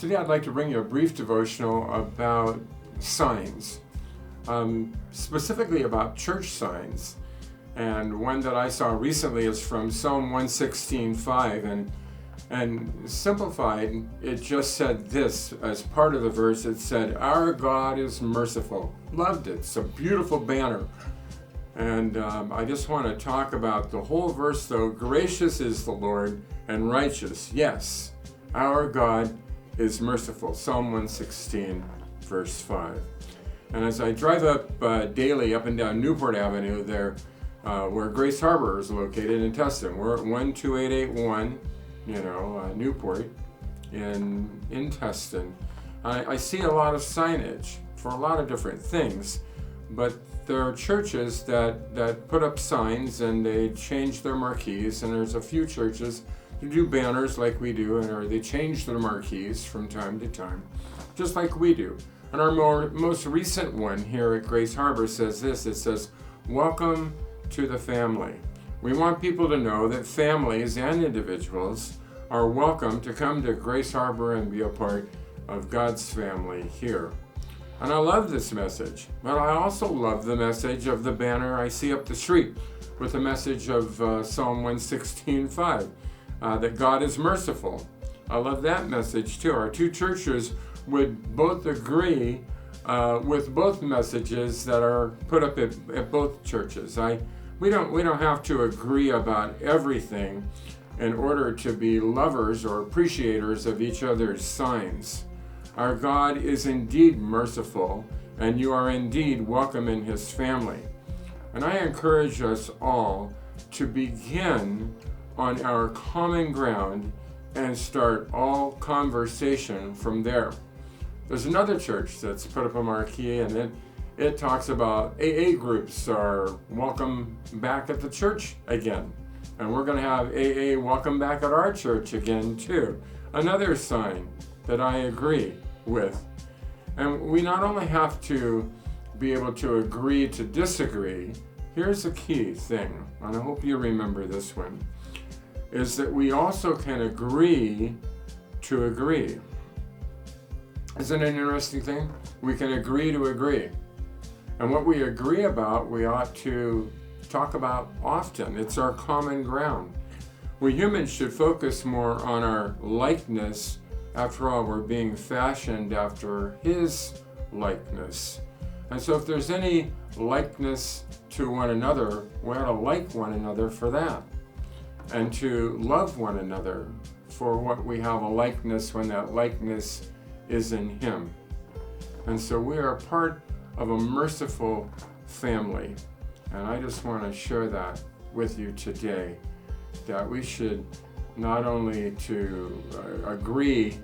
Today I'd like to bring you a brief devotional about signs, specifically about church signs. And one that I saw recently is from Psalm 116:5, and simplified, it just said this as part of the verse. It said, "Our God is merciful." Loved it. It's a beautiful banner. And I just want to talk about the whole verse, though. Gracious is the Lord and righteous. Yes, our God is merciful. Psalm 116, verse 5. And as I drive up daily up and down Newport Avenue there, where Grace Harbor is located in Tustin, we're at 12881, Newport in Tustin. I see a lot of signage for a lot of different things, but there are churches that put up signs and they change their marquees, and there's a few churches who do banners like we do, or they change their marquees from time to time, just like we do. And our most recent one here at Grace Harbor says this. It says, "Welcome to the family." We want people to know that families and individuals are welcome to come to Grace Harbor and be a part of God's family here. And I love this message, but I also love the message of the banner I see up the street with the message of Psalm 116:5, that God is merciful. I love that message too. Our two churches would both agree with both messages that are put up at both churches. We don't have to agree about everything in order to be lovers or appreciators of each other's signs. Our God is indeed merciful, and you are indeed welcome in His family. And I encourage us all to begin on our common ground and start all conversation from there. There's another church that's put up a marquee, and it talks about AA groups are welcome back at the church again. And we're going to have AA welcome back at our church again too. Another sign that I agree with. And we not only have to be able to agree to disagree, here's a key thing, and I hope you remember this one, is that we also can agree to agree. Isn't it an interesting thing? We can agree to agree. And what we agree about, we ought to talk about often. It's our common ground. We humans should focus more on our likeness. After all, we're being fashioned after His likeness. And so if there's any likeness to one another, we ought to like one another for that. And to love one another for what we have a likeness when that likeness is in Him. And so we are part of a merciful family. And I just want to share that with you today, that we should not only to agree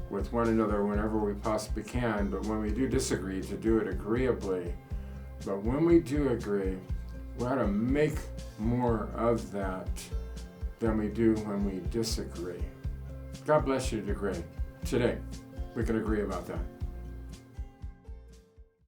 with one another whenever we possibly can, but when we do disagree, to do it agreeably. But when we do agree, we ought to make more of that than we do when we disagree. God bless you today. We can agree about that.